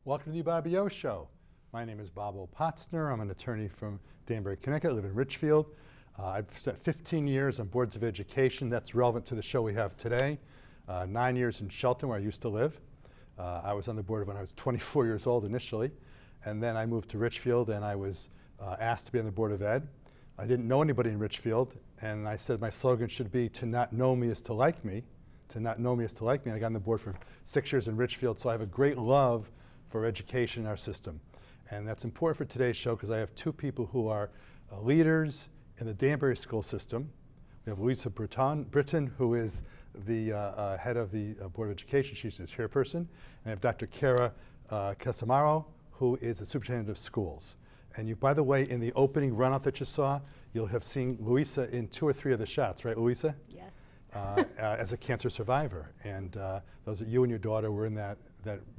Welcome to the Bobby O Show. My name is Bob Potzner. I'm an attorney from Danbury, Connecticut. I live in Richfield. I've spent 15 years on boards of education. That's relevant to the show we have today. 9 years in Shelton, where I used to live. I was on the board when I was 24 years old initially. And then I moved to Richfield and I was asked to be on the Board of Ed. I didn't know anybody in Richfield, and I said my slogan should be, to not know me is to like me. To not know me is to like me. And I got on the board for 6 years in Richfield, so I have a great love for education in our system. And that's important for today's show because I have two people who are leaders in the Danbury school system. We have Luisa Britton, who is the head of the Board of Education. She's the chairperson. And I have Dr. Casimiro, who is the superintendent of schools. And you, by the way, in the opening runoff that you saw, you'll have seen Luisa in 2 or 3 of the shots, right, Luisa? Yes. As a cancer survivor. And those are you and your daughter were in that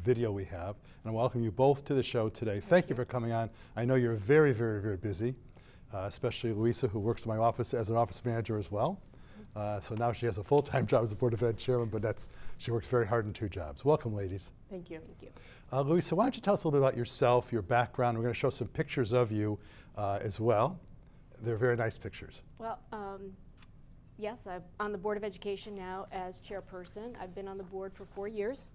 video we have. And I welcome you both to the show today. Thank you for coming on. I know you're very, very, very busy, especially Luisa, who works in my office as an office manager as well. So now she has a full-time job as a Board of Ed chairman, but she works very hard in 2 jobs. Welcome, ladies. Thank you. Thank you. Luisa, why don't you tell us a little bit about yourself, your background. We're going to show some pictures of you as well. They're very nice pictures. Well, yes, I'm on the Board of Education now as chairperson. I've been on the board for 4 years.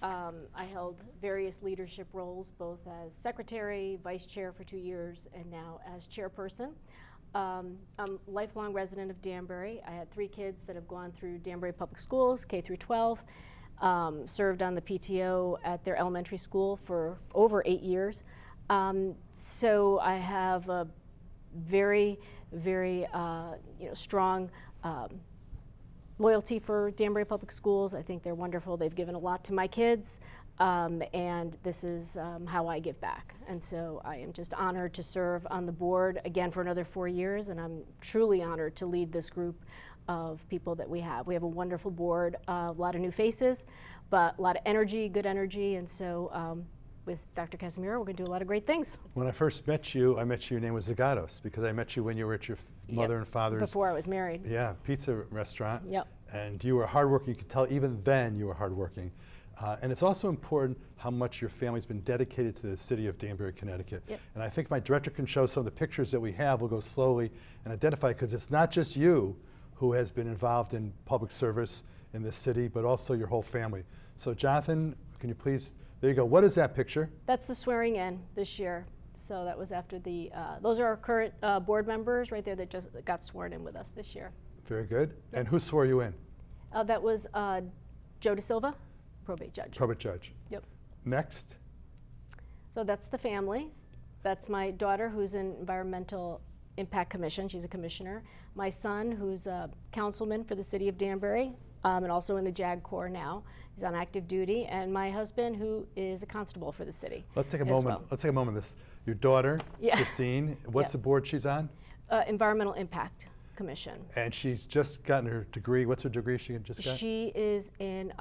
I held various leadership roles, both as secretary, vice chair for 2 years, and now as chairperson. I'm a lifelong resident of Danbury. I had 3 kids that have gone through Danbury Public Schools, K through 12. Served on the PTO at their elementary school for over 8 years. So I have a very, very strong loyalty for Danbury Public Schools. I think they're wonderful. They've given a lot to my kids, and this is how I give back. And so I am just honored to serve on the board again for another 4 years, and I'm truly honored to lead this group of people that we have. We have a wonderful board, a lot of new faces, but a lot of energy, good energy, and so with Dr. Casimiro, we're going to do a lot of great things. When I first met you, your name was Zagatos, because I met you when you were at your mother and father's. Before I was married. Yeah, pizza restaurant. Yep. And you were hardworking. You could tell even then you were hardworking. And it's also important how much your family's been dedicated to the city of Danbury, Connecticut. Yep. And I think my director can show some of the pictures that we have. We'll go slowly and identify, because it's not just you who has been involved in public service in this city, but also your whole family. So Jonathan, can you please, there you go. What is that picture? That's the swearing in this year. So that was after the, those are our current board members right there that just got sworn in with us this year. Very good. Yep. And who swore you in? That was Joe De Silva, probate judge. Probate judge. Yep. Next. So that's the family. That's my daughter, who's in Environmental Impact Commission. She's a commissioner. My son, who's a councilman for the city of Danbury, and also in the JAG Corps now. He's on active duty. And my husband, who is a constable for the city. Let's take a moment. Well. Let's take a moment. Your daughter, yeah. Christine. What's the board she's on? Environmental Impact Commission. And she's just gotten her degree. What's her degree she just got? She is in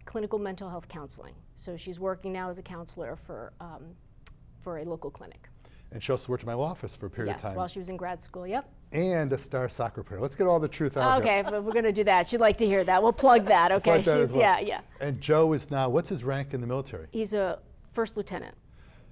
clinical mental health counseling. So she's working now as a counselor for a local clinic. And she also worked in my law office for a period of time. Yes, while she was in grad school, yep. And a star soccer player. Let's get all the truth out Okay, but we're going to do that. She'd like to hear that. We'll plug that, okay? Plug that as well. Yeah, yeah. And Joe is now, what's his rank in the military? He's a first lieutenant.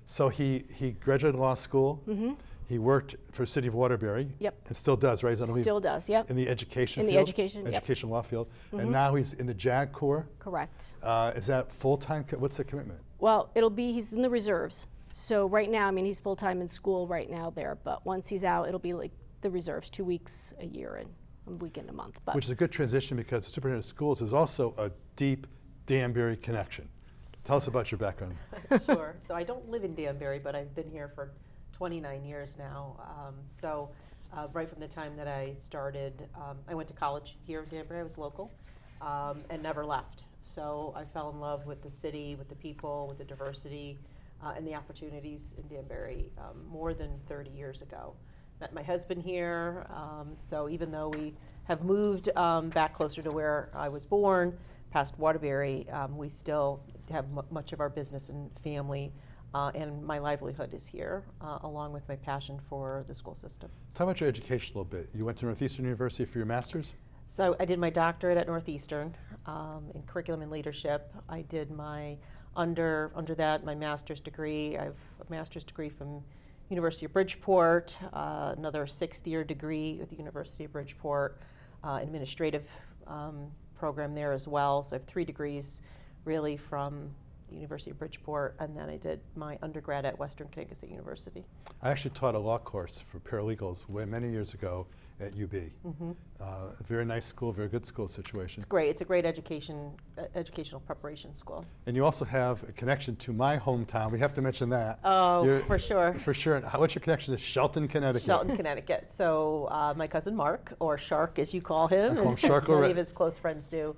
So he graduated law school. Mm-hmm. He worked for the city of Waterbury. Yep. And still does, right? Still does, yep. In the education field? In the education, yep. Education law field. Mm-hmm. And now he's in the JAG Corps? Correct. Is that full-time? What's the commitment? Well, he's in the reserves. So right now, I mean, he's full-time in school right now there, but once he's out, it'll be like the reserves, 2 weeks a year and a weekend a month. But which is a good transition, because the superintendent of schools is also a deep Danbury connection. Tell us about your background. Sure. So I don't live in Danbury, but I've been here for 29 years now. Right from the time that I started, I went to college here in Danbury. I was local and never left. So I fell in love with the city, with the people, with the diversity, and the opportunities in Danbury more than 30 years ago. Met my husband here, so even though we have moved back closer to where I was born, past Waterbury, we still have much of our business and family, and my livelihood is here, along with my passion for the school system. Talk about your education a little bit. You went to Northeastern University for your master's? So I did my doctorate at Northeastern in curriculum and leadership. I did my Under that, my master's degree, I have a master's degree from University of Bridgeport, another 6th-year degree at the University of Bridgeport, administrative program there as well. So I have 3 degrees really from University of Bridgeport, and then I did my undergrad at Western Connecticut State University. I actually taught a law course for paralegals many years ago at UB. A very nice school, very good school situation. It's great. It's a great educational preparation school. And you also have a connection to my hometown. We have to mention that. Oh, for sure. For sure. What's your connection to Shelton, Connecticut? Shelton, Connecticut. So my cousin Mark, or Shark as you call him, I call him Shark as many already. of his close friends do.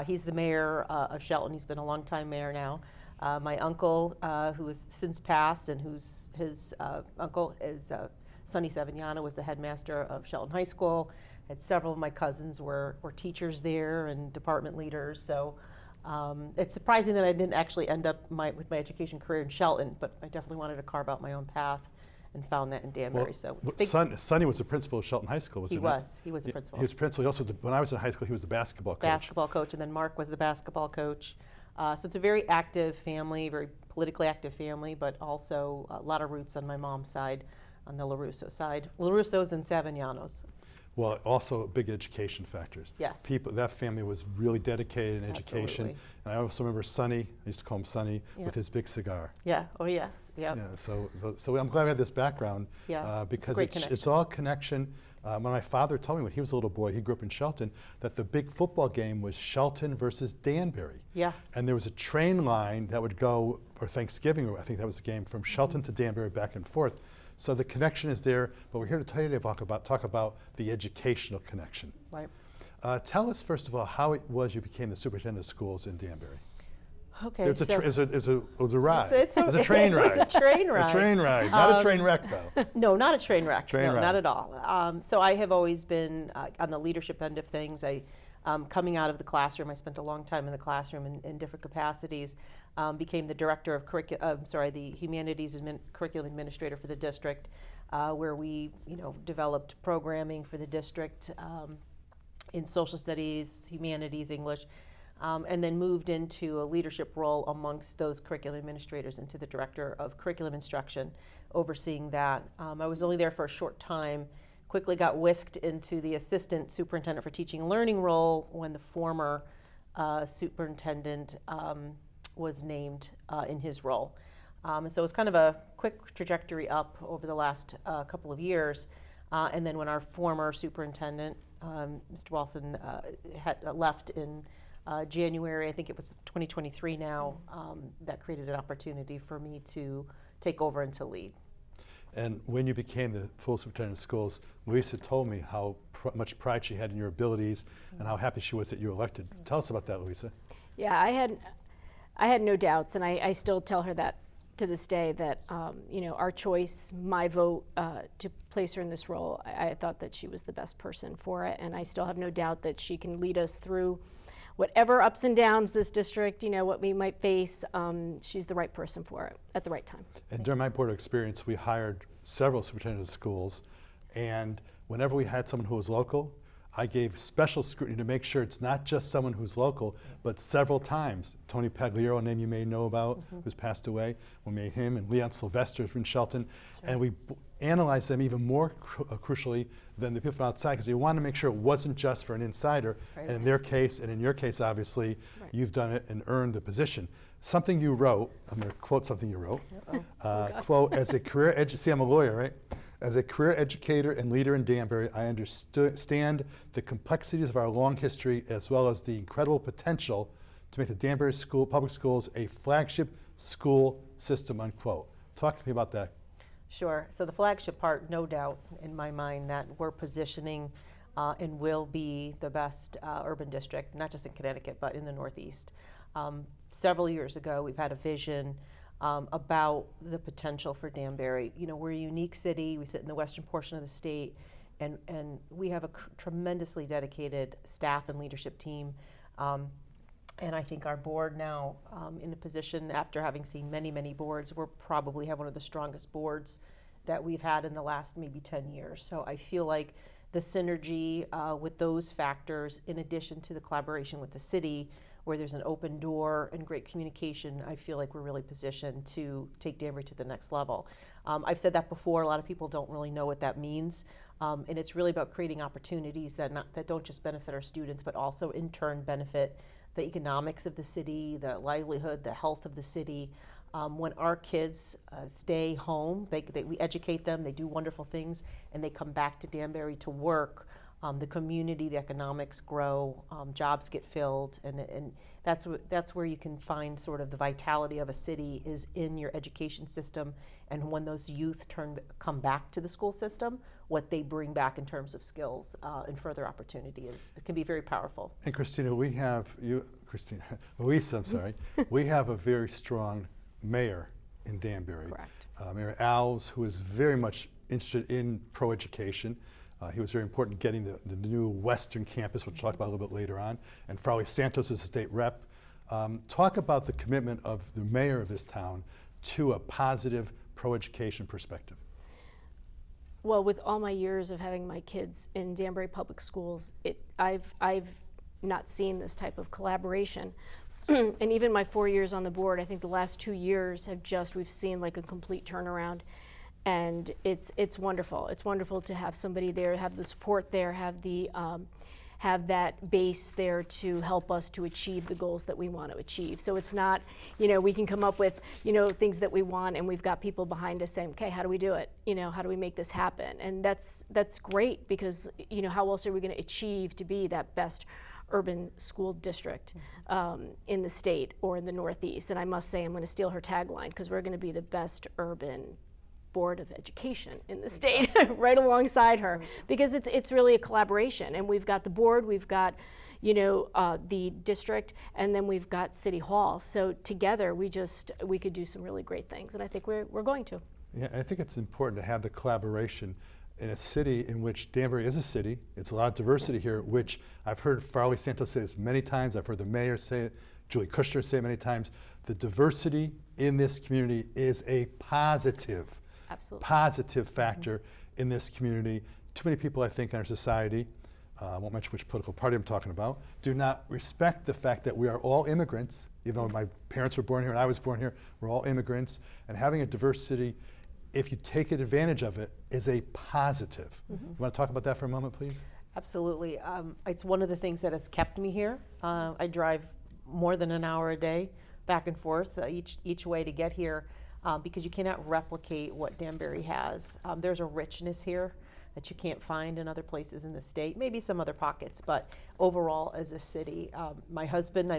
He's the mayor of Shelton. He's been a long-time mayor now. My uncle, who has since passed, and his uncle is Sonny Savignano, was the headmaster of Shelton High School. And several of my cousins were teachers there and department leaders. So it's surprising that I didn't actually end up with my education career in Shelton, but I definitely wanted to carve out my own path and found that in Danbury. Sonny was the principal of Shelton High School, wasn't he? He was the principal. He was principal. He also, when I was in high school, he was the basketball coach. And then Mark was the basketball coach. So it's a very active family, very politically active family, but also a lot of roots on my mom's side, on the LaRusso side. LaRussos and Savignanos. Well, also big education factors. Yes. That family was really dedicated in education. Absolutely. And I also remember Sonny, I used to call him Sonny, with his big cigar. Yeah, oh yes, yeah. Yeah, so I'm glad we had this background because it's all connection. When my father told me when he was a little boy, he grew up in Shelton, that the big football game was Shelton versus Danbury. Yeah. And there was a train line that would go, or Thanksgiving, I think that was the game, from Shelton to Danbury back and forth. So the connection is there, but we're here to tell you today talk about the educational connection. Right. Tell us, first of all, how it was you became the superintendent of schools in Danbury. Okay, it was a ride. It was a train ride. It was a train ride. A train ride, not a train wreck, though. No, not a train wreck. Train ride. Not at all. So I have always been on the leadership end of things. Coming out of the classroom, I spent a long time in the classroom in different capacities. Became the director of the humanities curriculum administrator for the district, where we, developed programming for the district in social studies, humanities, English. And then moved into a leadership role amongst those curriculum administrators into the director of curriculum instruction, overseeing that. I was only there for a short time, quickly got whisked into the assistant superintendent for teaching and learning role when the former superintendent was named in his role. So it was kind of a quick trajectory up over the last couple of years. And then when our former superintendent, Mr. Walson, had left in January, I think it was 2023 now, that created an opportunity for me to take over and to lead. And when you became the full superintendent of schools, Luisa told me how much pride she had in your abilities and how happy she was that you were elected. Tell us about that, Luisa. Yeah, I had no doubts, and I still tell her that to this day, that our choice, my vote to place her in this role, I thought that she was the best person for it, and I still have no doubt that she can lead us through whatever ups and downs this district, what we might face. She's the right person for it at the right time. And during my board experience, we hired several superintendents of schools, and whenever we had someone who was local, I gave special scrutiny to make sure it's not just someone who's local, but several times. Tony Pagliaro, a name you may know about, who's passed away, we made him, and Leon Sylvester from Shelton, and we analyzed them even more crucially than the people from outside, because you want to make sure it wasn't just for an insider. Right. And in their case, and in your case, obviously, you've done it and earned the position. Something you wrote, I'm going to quote something you wrote, quote, as a career see, I'm a lawyer, right? As a career educator and leader in Danbury, I understand the complexities of our long history as well as the incredible potential to make the Danbury public schools a flagship school system, unquote. Talk to me about that. Sure. So the flagship part, no doubt in my mind that we're positioning and will be the best urban district, not just in Connecticut, but in the Northeast. Several years ago, we've had a vision about the potential for Danbury. We're a unique city. We sit in the western portion of the state, and we have a tremendously dedicated staff and leadership team. And I think our board now, in a position, after having seen many, many boards, we're probably have one of the strongest boards that we've had in the last maybe 10 years. So I feel like the synergy with those factors, in addition to the collaboration with the city, where there's an open door and great communication, I feel like we're really positioned to take Danbury to the next level. I've said that before, a lot of people don't really know what that means. And it's really about creating opportunities that don't just benefit our students, but also in turn benefit the economics of the city, the livelihood, the health of the city. When our kids stay home, we educate them, they do wonderful things, and they come back to Danbury to work. The community, the economics grow, jobs get filled, and that's where you can find sort of the vitality of a city is in your education system. And when those youth come back to the school system, what they bring back in terms of skills and further opportunity it can be very powerful. And Luisa, I'm sorry, we have a very strong mayor in Danbury. Correct. Mayor Alves, who is very much interested in pro-education. He was very important in getting the new Western campus, which we'll talk about a little bit later on, and Frauly Santos is the state rep. Talk about the commitment of the mayor of this town to a positive pro-education perspective. Well, with all my years of having my kids in Danbury Public Schools, I've not seen this type of collaboration. And even my 4 years on the board, I think the last 2 years we've seen like a complete turnaround. And it's wonderful. It's wonderful to have somebody there, have the support there, have that base there to help us to achieve the goals that we want to achieve. So it's not, we can come up with, things that we want, and we've got people behind us saying, okay, how do we do it? How do we make this happen? And that's great because, how else are we going to achieve to be that best urban school district in the state or in the Northeast? And I must say, I'm going to steal her tagline because we're going to be the best urban Board of Education in the state right alongside her, because it's really a collaboration. And we've got the board, we've got the district, and then we've got City Hall. So together we could do some really great things, and I think we're going to. Yeah, I think it's important to have the collaboration in a city in which Danbury is a city. It's a lot of diversity here, which I've heard Frauly Santos say this many times. I've heard the mayor say it, Julie Kushner say it many times. The diversity in this community is a positive. Absolutely. Positive factor in this community. Too many people, I think, in our society, I won't mention which political party I'm talking about, do not respect the fact that we are all immigrants. Even though my parents were born here and I was born here, we're all immigrants. And having a diverse city, if you take advantage of it, is a positive. You want to talk about that for a moment, please? Absolutely. It's one of the things that has kept me here. I drive more than an hour a day back and forth each way to get here. Because you cannot replicate what Danbury has. There's a richness here that you can't find in other places in the state, maybe some other pockets, but overall as a city. I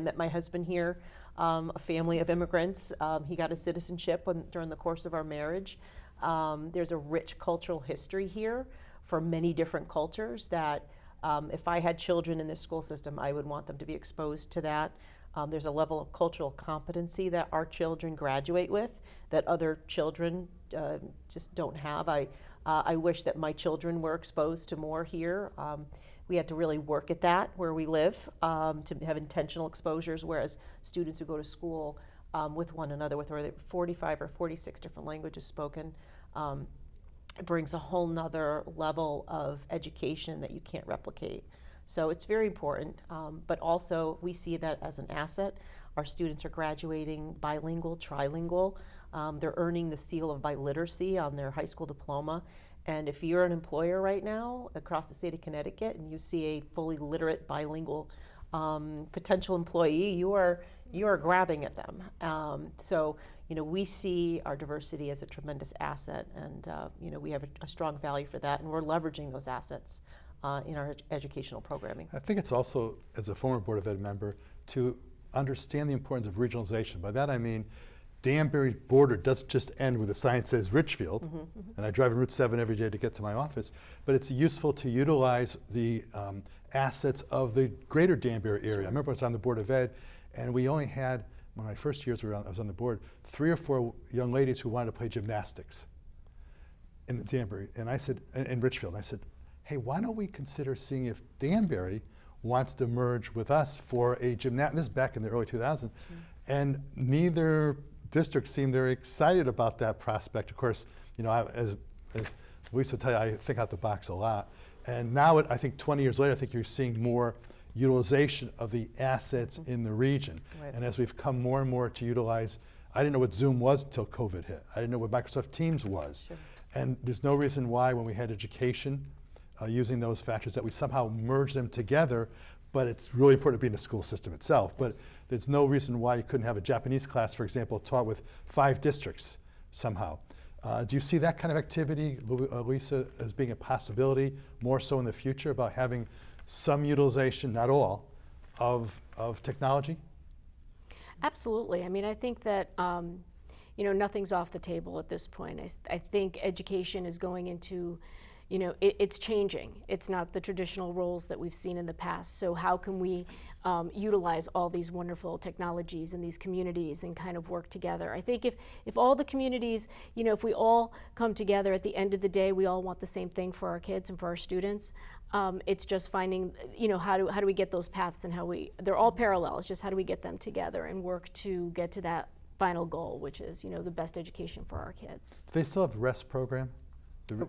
met my husband here, a family of immigrants. He got his citizenship during the course of our marriage. There's a rich cultural history here for many different cultures that if I had children in this school system, I would want them to be exposed to that. There's a level of cultural competency that our children graduate with that other children just don't have. I wish that my children were exposed to more here. We had to really work at that where we live to have intentional exposures, whereas students who go to school with one another, with 45 or 46 different languages spoken, it brings a whole nother level of education that you can't replicate. So it's very important, but also we see that as an asset. Our students are graduating bilingual, trilingual. They're earning the seal of biliteracy on their high school diploma. And if you're an employer right now across the state of Connecticut and you see a fully literate bilingual potential employee, you are grabbing at them. So we see our diversity as a tremendous asset, and we have a strong value for that, and we're leveraging those assets in our educational programming. I think it's also, as a former Board of Ed member, to understand the importance of regionalization. By that I mean, Danbury's border doesn't just end where the sign says Richfield, and I drive on Route 7 every day to get to my office, but it's useful to utilize the assets of the greater Danbury area. I remember I was on the Board of Ed, and we only had, when my first years I was on the board, 3 or 4 young ladies who wanted to play gymnastics in the Danbury, and I said, in Richfield, I said, hey, why don't we consider seeing if Danbury wants to merge with us for a gymnast, this is back in the early 2000s, and neither district seemed very excited about that prospect. Of course, as Luisa will tell you, I think out the box a lot. And now, I think 20 years later, I think you're seeing more utilization of the assets in the region. Right. And as we've come more and more to utilize, I didn't know what Zoom was until COVID hit. I didn't know what Microsoft Teams was. Sure. And there's no reason why when we had education using those factors that we somehow merge them together, but it's really important to be in the school system itself. But there's no reason why you couldn't have a Japanese class, for example, taught with 5 districts somehow. Do you see that kind of activity, Luisa, as being a possibility more so in the future about having some utilization, not all, of technology? Absolutely. I mean, I think that nothing's off the table at this point. I think education is going into, it's changing. It's not the traditional roles that we've seen in the past. So how can we utilize all these wonderful technologies in these communities and kind of work together? I think if all the communities, if we all come together at the end of the day, we all want the same thing for our kids and for our students. It's just finding, how do we get those paths and they're all parallel. It's just how do we get them together and work to get to that final goal, which is, the best education for our kids. Do they still have REST program?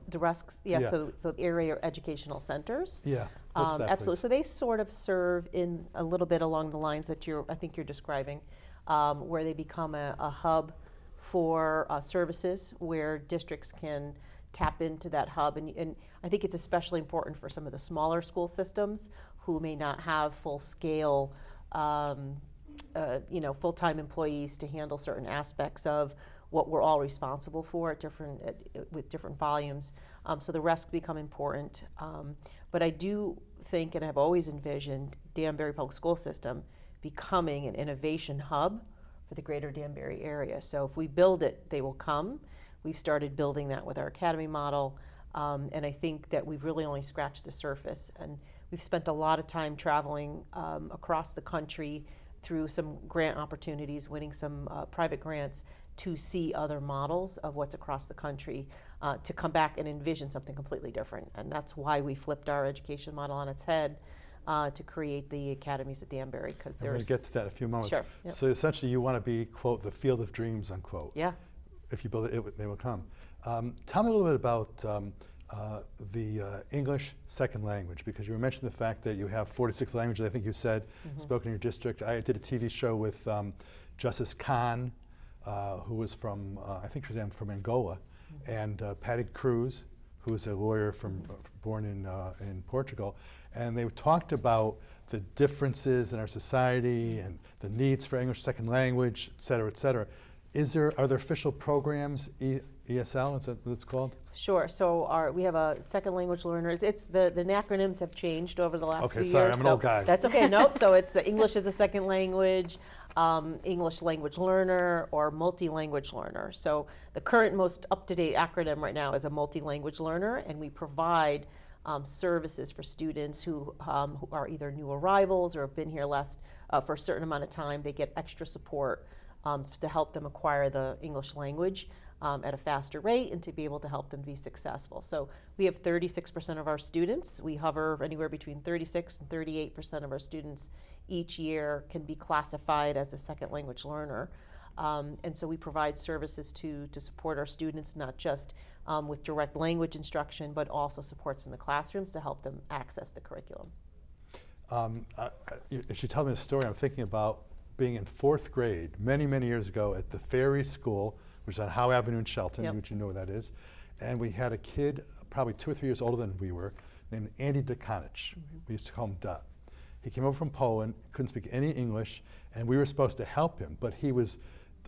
The RESCs, yeah, Yeah. so area educational centers. Yeah, what's that, Absolutely. please? So they sort of serve in a little bit along the lines that I think you're describing, where they become a hub for services where districts can tap into that hub. And I think it's especially important for some of the smaller school systems who may not have full-scale, full-time employees to handle certain aspects of what we're all responsible for with different volumes. So the RESC become important. But I do think, and I've always envisioned, Danbury Public School System becoming an innovation hub for the greater Danbury area. So if we build it, they will come. We've started building that with our academy model. And I think that we've really only scratched the surface. And we've spent a lot of time traveling across the country through some grant opportunities, winning some private grants, to see other models of what's across the country, to come back and envision something completely different. And that's why we flipped our education model on its head to create the academies at Danbury, because We're going to get to that in a few moments. Sure, yep. So essentially you want to be, quote, the field of dreams, unquote. Yeah. If you build it, they will come. Tell me a little bit about the English second language, because you were mentioning the fact that you have 46 languages, I think you said, spoken in your district. I did a TV show with Justice Khan, who was from, I think she was from Angola, and Patty Cruz, who is a lawyer born in Portugal. And they talked about the differences in our society and the needs for English second language, et cetera, et cetera. Are there official programs, ESL, is that what it's called? Sure. So we have a second language learners. It's the acronyms have changed over the last few sorry, years. I'm an old guy. That's okay. Nope. So it's the English as a second language, English language learner, or multi-language learner. So the current most up-to-date acronym right now is a multi-language learner, and we provide services for students who are either new arrivals or have been here for a certain amount of time. They get extra support to help them acquire the English language at a faster rate and to be able to help them be successful. So we have 36% of our students. We hover anywhere between 36 and 38% of our students each year can be classified as a second language learner. And so we provide services to support our students, not just with direct language instruction, but also supports in the classrooms to help them access the curriculum. As you tell me the story, I'm thinking about being in 4th grade many, many years ago at the Ferry School, which is on Howe Avenue in Shelton, Yep. which you know where that is. And we had a kid, probably 2 or 3 years older than we were, named Andy Dekonich. We used to call him Duh. He came over from Poland, couldn't speak any English, and we were supposed to help him. But he was,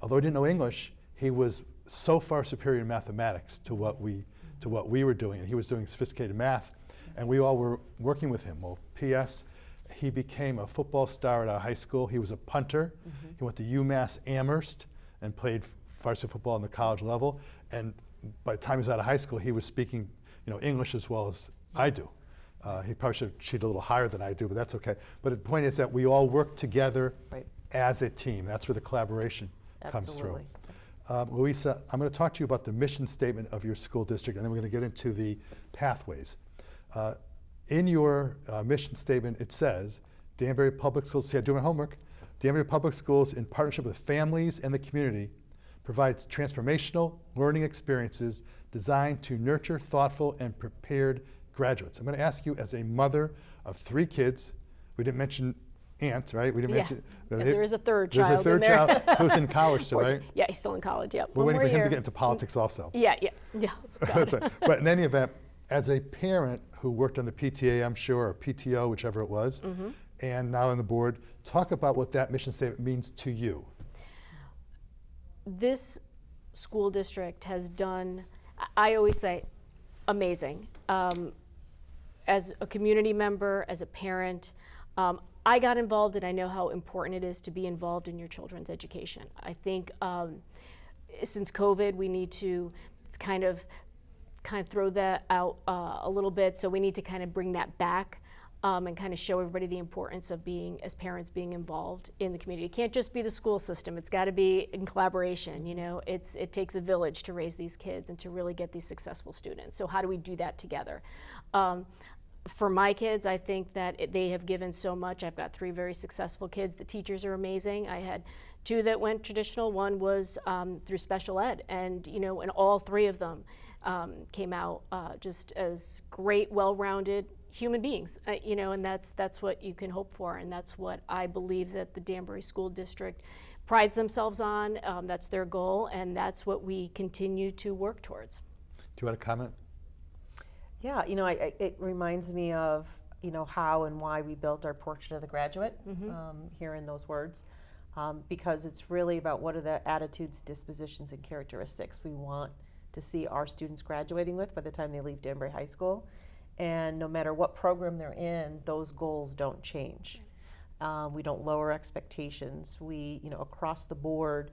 although he didn't know English, he was so far superior in mathematics to what we were doing. And he was doing sophisticated math, and we all were working with him. Well, P.S., he became a football star at our high school. He was a punter. He went to UMass Amherst and played varsity football on the college level. And by the time he was out of high school, he was speaking, English as well as I do. He probably should have cheated a little higher than I do, but that's okay. But the point is that we all work together Right. as a team. That's where the collaboration comes through. Absolutely. Luisa, I'm going to talk to you about the mission statement of your school district, and then we're going to get into the pathways. In your mission statement, it says, Danbury Public Schools, see I do my homework, Danbury Public Schools, in partnership with families and the community, provides transformational learning experiences designed to nurture thoughtful and prepared graduates. I'm going to ask you, as a mother of 3 kids, We didn't mention Aunt, right? We didn't Yeah. mention. Yes, there is a third There's child a third in there. child who's in college, too, right? Yeah, he's still in college, yeah. We're One waiting more for him year. to get into politics also. Yeah. That's right. But in any event, as a parent who worked on the PTA, I'm sure, or PTO, whichever it was, and now on the board, talk about what that mission statement means to you. This school district has done, I always say, amazing. As a community member, as a parent, I got involved, and I know how important it is to be involved in your children's education. I think since COVID, we need to kind of throw that out a little bit. So we need to kind of bring that back and kind of show everybody the importance of being, as parents, being involved in the community. It can't just be the school system. It's got to be in collaboration. You know, it takes a village to raise these kids and to really get these successful students. So how do we do that together? For my kids, I think that they have given so much. I've got 3 very successful kids. The teachers are amazing. I had 2 that went traditional. One was through special ed, and and all 3 of them came out just as great, well-rounded human beings. And that's what you can hope for, and that's what I believe that the Danbury School District prides themselves on. That's their goal, and that's what we continue to work towards. Do you want to comment? Yeah, it reminds me of, how and why we built our portrait of the graduate, hearing those words, because it's really about what are the attitudes, dispositions, and characteristics we want to see our students graduating with by the time they leave Danbury High School. And no matter what program they're in, those goals don't change. We don't lower expectations. We, across the board,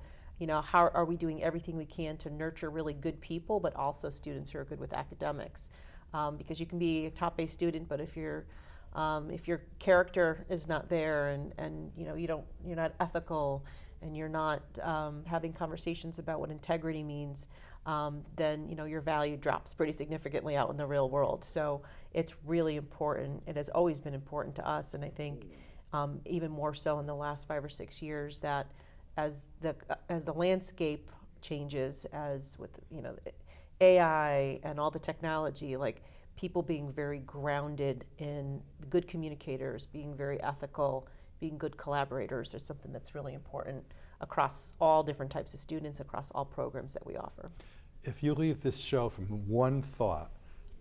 how are we doing everything we can to nurture really good people, but also students who are good with academics? Because you can be a top A student, but if your character is not there, and you're not ethical, and you're not having conversations about what integrity means, then your value drops pretty significantly out in the real world. So it's really important. It has always been important to us, and I think even more so in the last 5 or 6 years, that as the landscape changes, as with AI and all the technology, like people being very grounded in good communicators, being very ethical, being good collaborators is something that's really important across all different types of students, across all programs that we offer. If you leave this show from one thought,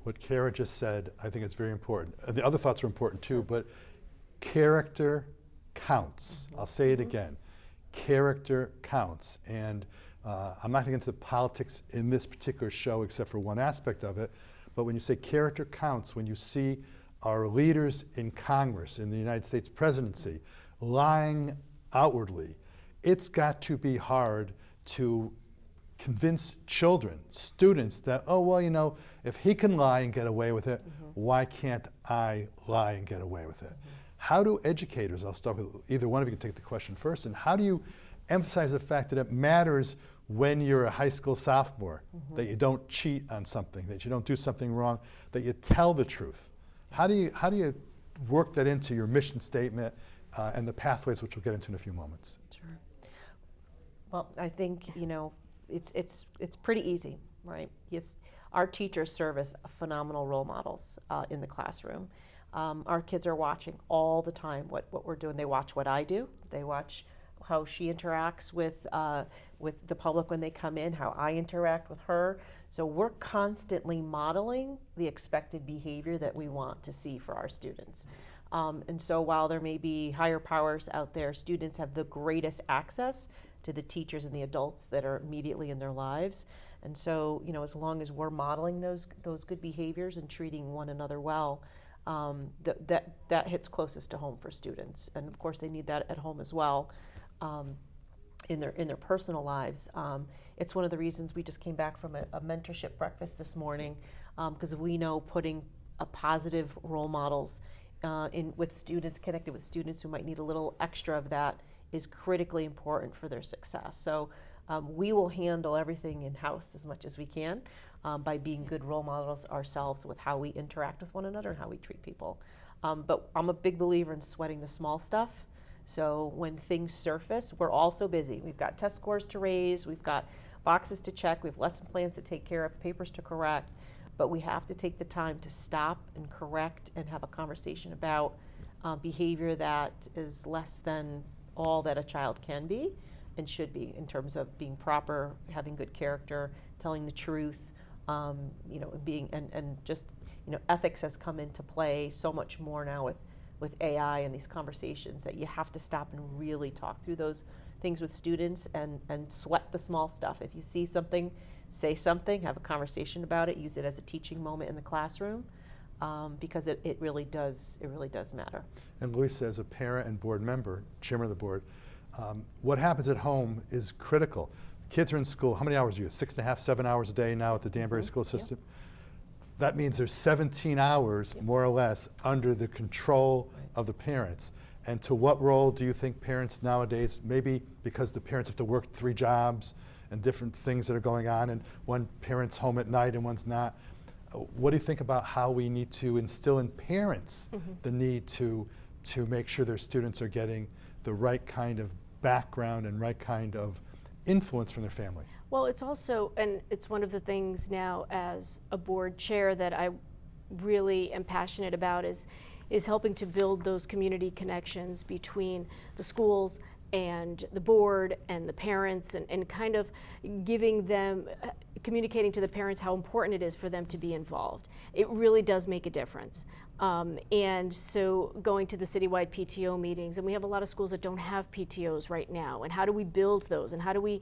what Kara just said, I think it's very important. The other thoughts are important too, but character counts. I'll say it again. Character counts. And I'm not going to get into the politics in this particular show except for one aspect of it, but when you say character counts, when you see our leaders in Congress, in the United States presidency, lying outwardly, it's got to be hard to convince children, students, that, oh, well, if he can lie and get away with it, why can't I lie and get away with it? How do educators, I'll start with either one of you can take the question first, and how do you emphasize the fact that it matters when you're a high school sophomore, that you don't cheat on something, that you don't do something wrong, that you tell the truth? How do you work that into your mission statement and the pathways, which we'll get into in a few moments? Sure. Well, I think it's pretty easy, right? Yes, our teachers serve as phenomenal role models in the classroom. Our kids are watching all the time what we're doing. They watch what I do. They watch how she interacts with the public when they come in, how I interact with her. So we're constantly modeling the expected behavior that we want to see for our students. And so while there may be higher powers out there, students have the greatest access to the teachers and the adults that are immediately in their lives. And so, as long as we're modeling those good behaviors and treating one another well, that hits closest to home for students. And of course, they need that at home as well. In their personal lives. It's one of the reasons we just came back from a mentorship breakfast this morning, because we know putting a positive role models with students, connected with students who might need a little extra of that, is critically important for their success. So we will handle everything in-house as much as we can by being good role models ourselves with how we interact with one another and how we treat people. But I'm a big believer in sweating the small stuff. So when things surface, we're all so busy. We've got test scores to raise, we've got boxes to check, we have lesson plans to take care of, papers to correct, but we have to take the time to stop and correct and have a conversation about behavior that is less than all that a child can be and should be in terms of being proper, having good character, telling the truth, being and just ethics has come into play so much more now with AI and these conversations that you have to stop and really talk through those things with students and sweat the small stuff. If you see something, say something, have a conversation about it, use it as a teaching moment in the classroom, because it really does matter. And Luisa, as a parent and board member, chairman of the board, what happens at home is critical. Kids are in school, how many hours are you? 6.5, 7 hours a day now at the Danbury school system? Yep. That means there's 17 hours, Yep. more or less, under the control of the parents. And to what role do you think parents nowadays, maybe because the parents have to work 3 jobs and different things that are going on, and one parent's home at night and one's not, what do you think about how we need to instill in parents the need to make sure their students are getting the right kind of background and right kind of influence from their family? Well, it's also, and it's one of the things now as a board chair that I really am passionate about is helping to build those community connections between the schools and the board and the parents, and kind of giving them, communicating to the parents how important it is for them to be involved. It really does make a difference. And so going to the citywide PTO meetings, and we have a lot of schools that don't have PTOs right now, and how do we build those, and how do we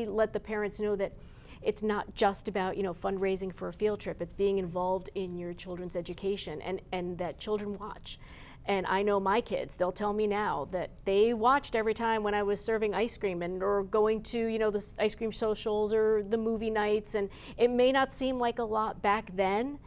let the parents know that it's not just about fundraising for a field trip, it's being involved in your children's education, and that children watch. And I know my kids, they'll tell me now that they watched every time when I was serving ice cream or going to the ice cream socials or the movie nights, and it may not seem like a lot back then,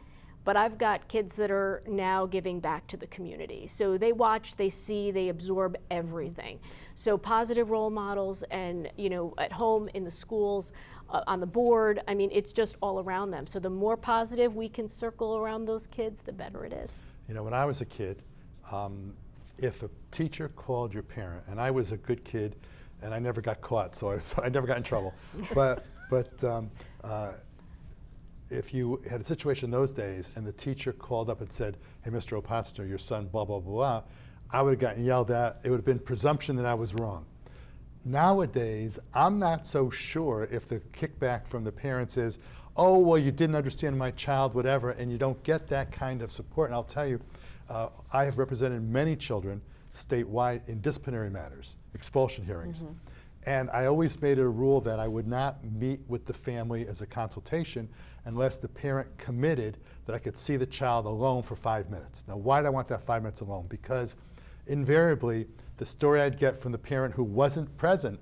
but I've got kids that are now giving back to the community. So they watch, they see, they absorb everything. So positive role models, and at home, in the schools, on the board, I mean, it's just all around them. So the more positive we can circle around those kids, the better it is. When I was a kid, if a teacher called your parent, and I was a good kid, and I never got caught, so I never got in trouble. But if you had a situation in those days and the teacher called up and said, "Hey, Mr. Opostner, your son, blah, blah, blah," I would have gotten yelled at. It would have been presumption that I was wrong. Nowadays, I'm not so sure if the kickback from the parents is, "Oh, well, you didn't understand my child," whatever, and you don't get that kind of support. And I'll tell you, I have represented many children statewide in disciplinary matters, expulsion hearings. And I always made it a rule that I would not meet with the family as a consultation unless the parent committed that I could see the child alone for 5 minutes. Now, why did I want that 5 minutes alone? Because invariably, the story I'd get from the parent who wasn't present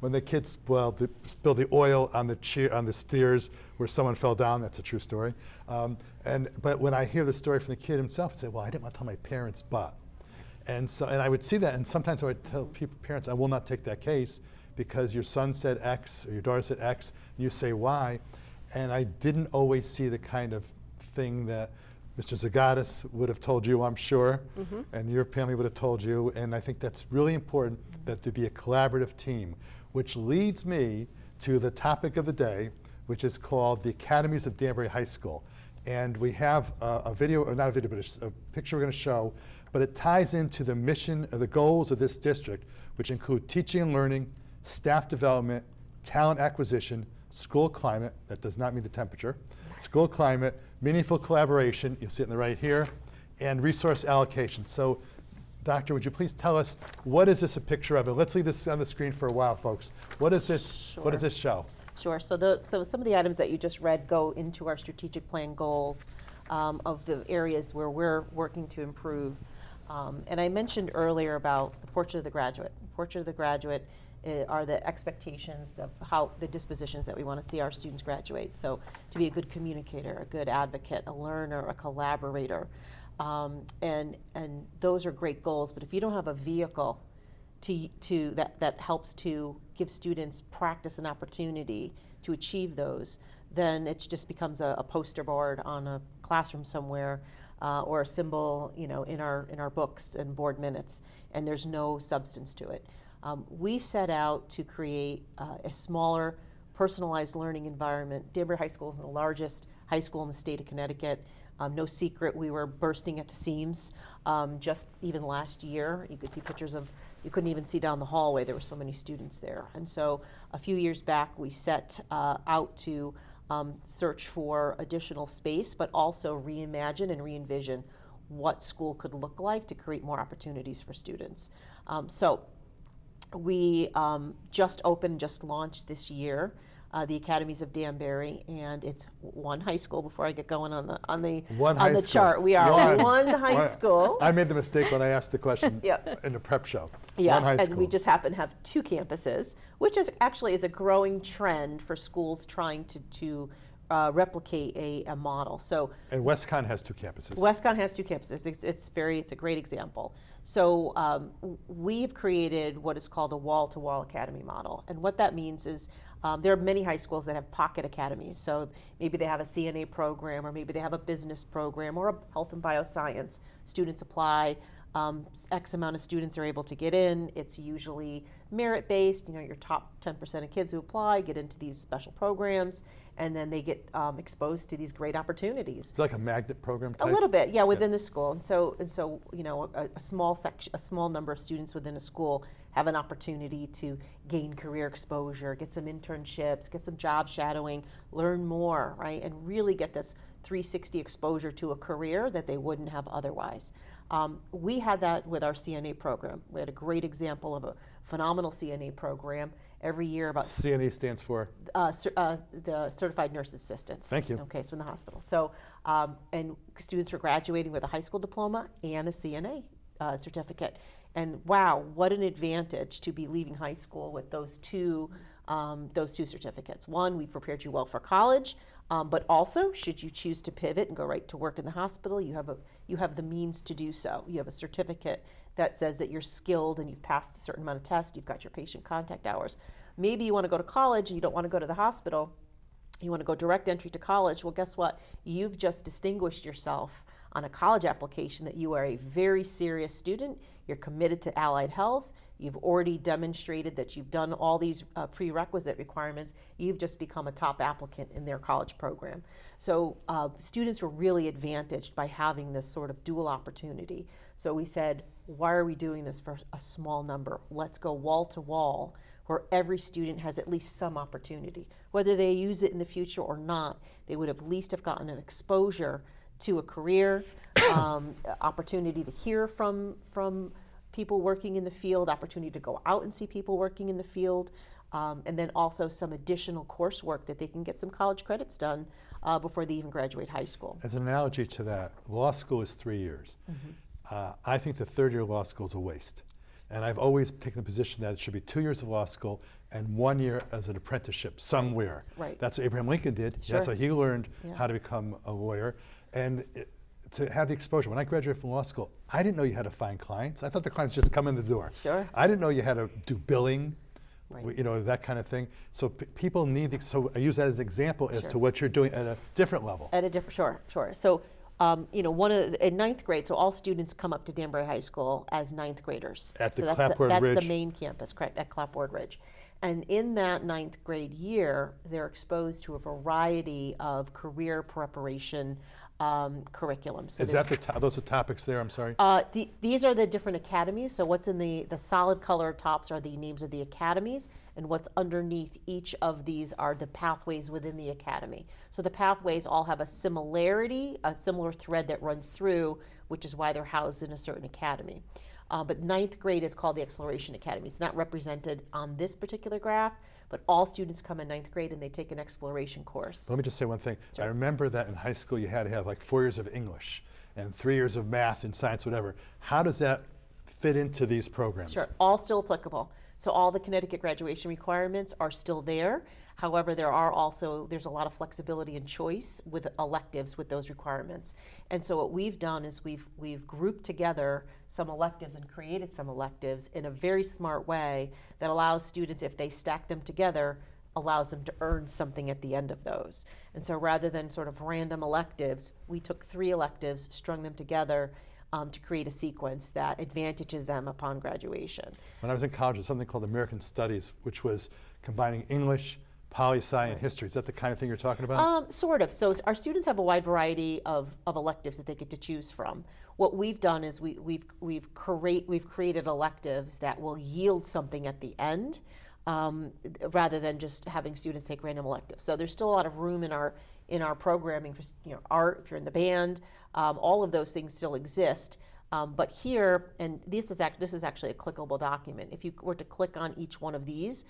when the kids spilled the oil on the stairs where someone fell down, that's a true story. But when I hear the story from the kid himself, I'd say, well, I didn't want to tell my parents, but. And I would see that, and sometimes I would tell parents, I will not take that case because your son said X or your daughter said X, and you say Y. And I didn't always see the kind of thing that Mr. Zagatis would have told you, I'm sure, and your family would have told you. And I think that's really important, that there be a collaborative team, which leads me to the topic of the day, which is called the Academies of Danbury High School. And we have a video, or not a video, but a picture we're going to show, but it ties into the mission or the goals of this district, which include teaching and learning, staff development, talent acquisition, school climate, that does not mean the temperature, school climate, meaningful collaboration, you'll see it in the right here, and resource allocation. So, Doctor, would you please tell us, what is this a picture of? And let's leave this on the screen for a while, folks. What is this? Sure. What does this show? Sure. So some of the items that you just read go into our strategic plan goals of the areas where we're working to improve. And I mentioned earlier about the portrait of the graduate. The portrait of the graduate are the expectations of how the dispositions that we want to see our students graduate. So to be a good communicator, a good advocate, a learner, a collaborator. And those are great goals, but if you don't have a vehicle that helps to give students practice and opportunity to achieve those, then it just becomes a poster board on a classroom somewhere, or a symbol, in our books and board minutes, and there's no substance to it. We set out to create a smaller, personalized learning environment. Danbury High School is the largest high school in the state of Connecticut. No secret, we were bursting at the seams. Just even last year, you could see pictures of, you couldn't even see down the hallway, there were so many students there. And so a few years back, we set out to search for additional space, but also reimagine and re-envision what school could look like to create more opportunities for students. So we just launched this year the Academies of Danbury, and it's one high school. Before I get going on the chart, we are one high school. I made the mistake when I asked the question Yep. in the prep show. Yes, One high and school. we just happen to have 2 campuses, which is actually is a growing trend for schools trying to replicate a model. So And WestCon has 2 campuses. WestCon has 2 campuses. It's a great example. So we've created what is called a wall-to-wall academy model, and what that means is there are many high schools that have pocket academies. So maybe they have a CNA program, or maybe they have a business program, or a health and bioscience. Students apply. X amount of students are able to get in. It's usually merit-based. You know, your top 10% of kids who apply get into these special programs, and then they get exposed to these great opportunities. It's like a magnet program type? A little bit, yeah, within the school. And so you know, a small number of students within a school have an opportunity to gain career exposure, get some internships, get some job shadowing, learn more, right, and really get this 360 exposure to a career that they wouldn't have otherwise. We had that with our CNA program. We had a great example of a phenomenal CNA program. Every year about CNA stands for? the Certified Nurse Assistants. Thank you. Okay, so in the hospital. So, and students were graduating with a high school diploma and a CNA certificate. And wow, what an advantage to be leaving high school with those two certificates. One, we prepared you well for college, but also, should you choose to pivot and go right to work in the hospital, you have the means to do so. You have a certificate that says that you're skilled and you've passed a certain amount of tests, you've got your patient contact hours. Maybe you want to go to college and you don't want to go to the hospital, you want to go direct entry to college. Well, guess what? You've just distinguished yourself on a college application that you are a very serious student, you're committed to allied health, you've already demonstrated that you've done all these prerequisite requirements, you've just become a top applicant in their college program. So students were really advantaged by having this sort of dual opportunity. So we said, why are we doing this for a small number? Let's go wall to wall, where every student has at least some opportunity. Whether they use it in the future or not, they would at least have gotten an exposure to a career, opportunity to hear from people working in the field, opportunity to go out and see people working in the field, and then also some additional coursework that they can get some college credits done before they even graduate high school. As an analogy to that, law school is 3 years. I think the third-year law school is a waste. And I've always taken the position that it should be 2 years of law school and 1 year as an apprenticeship somewhere. Right. That's what Abraham Lincoln did. Sure. That's how he learned Yeah. how to become a lawyer. And to have the exposure. When I graduated from law school, I didn't know you had to find clients. I thought the clients just come in the door. Sure. I didn't know you had to do billing, Right. you know, that kind of thing. So people need, so I use that as an example as Sure. to what you're doing at a different level. At a different, sure. So, you know, in ninth grade, so all students come up to Danbury High School as ninth graders. At the So Clapboard that's Ridge. the main campus, correct, at Clapboard Ridge. And in that ninth grade year, they're exposed to a variety of career preparation curriculums. So Is that those are topics there? I'm sorry. these are the different academies. So what's in the solid color tops are the names of the academies, and what's underneath each of these are the pathways within the academy. So the pathways all have a similarity, a similar thread that runs through, which is why they're housed in a certain academy. But ninth grade is called the Exploration Academy. It's not represented on this particular graph, but all students come in ninth grade and they take an exploration course. Let me just say one thing. Sure. I remember that in high school you had to have like 4 years of English and 3 years of math and science, whatever. How does that fit into these programs? Sure, all still applicable. So all the Connecticut graduation requirements are still there. However, there's a lot of flexibility and choice with electives with those requirements. And so what we've done is we've grouped together some electives and created some electives in a very smart way that allows students, if they stack them together, allows them to earn something at the end of those. And so rather than sort of random electives, we took 3 electives, strung them together to create a sequence that advantages them upon graduation. When I was in college, there was something called American Studies, which was combining English, poli-sci, and history. Is that the kind of thing you're talking about? Sort of. So our students have a wide variety of electives that they get to choose from. What we've done is we've created electives that will yield something at the end, rather than just having students take random electives. So there's still a lot of room in our programming for art, if you're in the band, all of those things still exist. But here, and this is actually a clickable document. If you were to click on each one of these,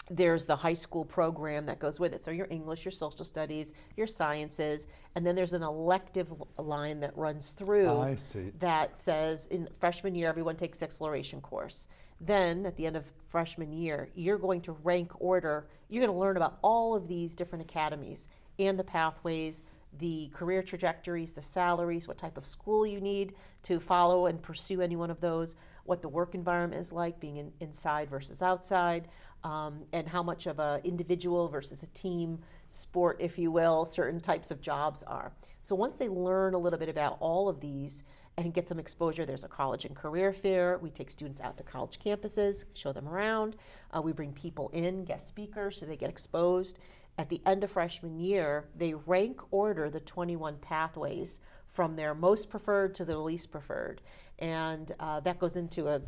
there's the high school program that goes with it. So your English, your social studies, your sciences, and then there's an elective line that runs through I see. that says in freshman year, everyone takes the exploration course. Then at the end of freshman year, you're going to rank order, you're going to learn about all of these different academies and the pathways, the career trajectories, the salaries, what type of school you need to follow and pursue any one of those, what the work environment is like, being inside versus outside, and how much of an individual versus a team sport, if you will, certain types of jobs are. So once they learn a little bit about all of these and get some exposure, there's a college and career fair. We take students out to college campuses, show them around. We bring people in, guest speakers, so they get exposed. At the end of freshman year, they rank order the 21 pathways from their most preferred to the least preferred. And that goes into a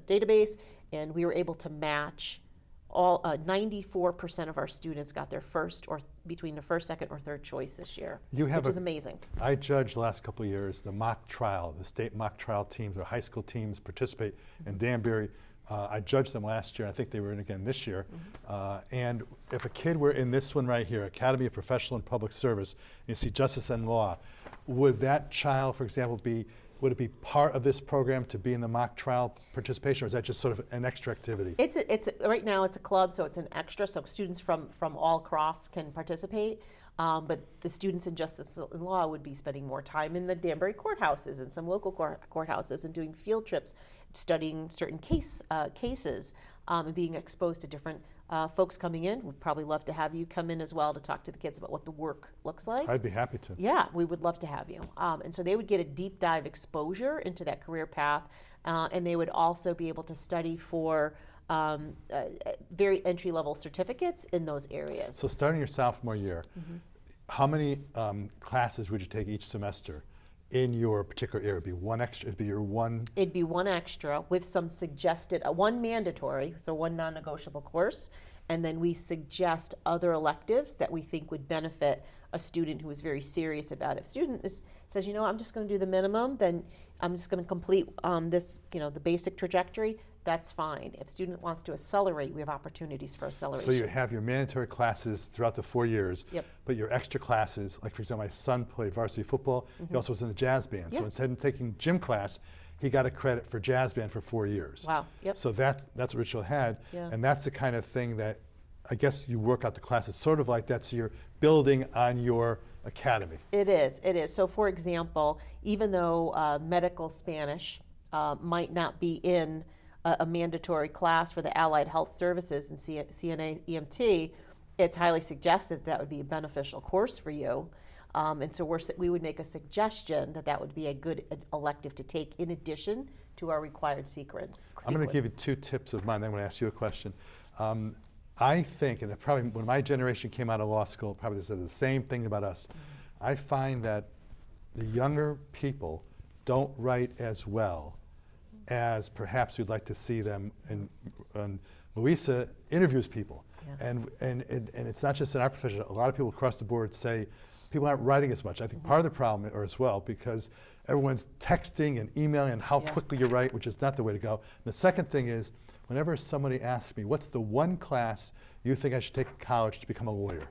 database, and we were able to match all 94% of our students got their first or between the first, second, or third choice this year, which is amazing. I judged the last couple of years the mock trial, the state mock trial teams or high school teams participate in Danbury. I judged them last year. I think they were in again this year. And if a kid were in this one right here, Academy of Professional and Public Service, and you see Justice and Law, would that child, for example, would it be part of this program to be in the mock trial participation, or is that just sort of an extra activity? Right now it's a club, so it's an extra, so students from all across can participate. But the students in Justice and Law would be spending more time in the Danbury courthouses and some local courthouses and doing field trips, studying certain cases, and being exposed to different folks coming in. We'd probably love to have you come in as well to talk to the kids about what the work looks like. I'd be happy to. Yeah, we would love to have you. And so they would get a deep dive exposure into that career path, and they would also be able to study for very entry-level certificates in those areas. So starting your sophomore year, how many classes would you take each semester in your particular area? It'd be one extra, it'd be your one? It'd be one extra with some suggested, one mandatory, so one non-negotiable course, and then we suggest other electives that we think would benefit a student who is very serious about it. If a student says, you know, I'm just going to do the minimum, then I'm just going to complete this, the basic trajectory, that's fine. If a student wants to accelerate, we have opportunities for acceleration. So you have your mandatory classes throughout the 4 years, but your extra classes, like for example, my son played varsity football, he also was in the jazz band. So instead of taking gym class, he got a credit for jazz band for 4 years. Wow, So that's what Rachel had, and that's the kind of thing that I guess you work out the classes sort of like that, so you're building on your academy. It is. So for example, even though medical Spanish might not be in a mandatory class for the allied health services and CNA EMT, it's highly suggested that would be a beneficial course for you. And so we would make a suggestion that would be a good elective to take in addition to our required sequence. I'm going to give you 2 tips of mine, then I'm going to ask you a question. I think, and probably when my generation came out of law school, probably they said the same thing about us. I find that the younger people don't write as well as perhaps we'd like to see them. And Luisa interviews people, and it's not just in our profession. A lot of people across the board say people aren't writing as much. I think part of the problem, or as well, because everyone's texting and emailing and how quickly you write, which is not the way to go. And the second thing is, whenever somebody asks me, what's the one class you think I should take in college to become a lawyer?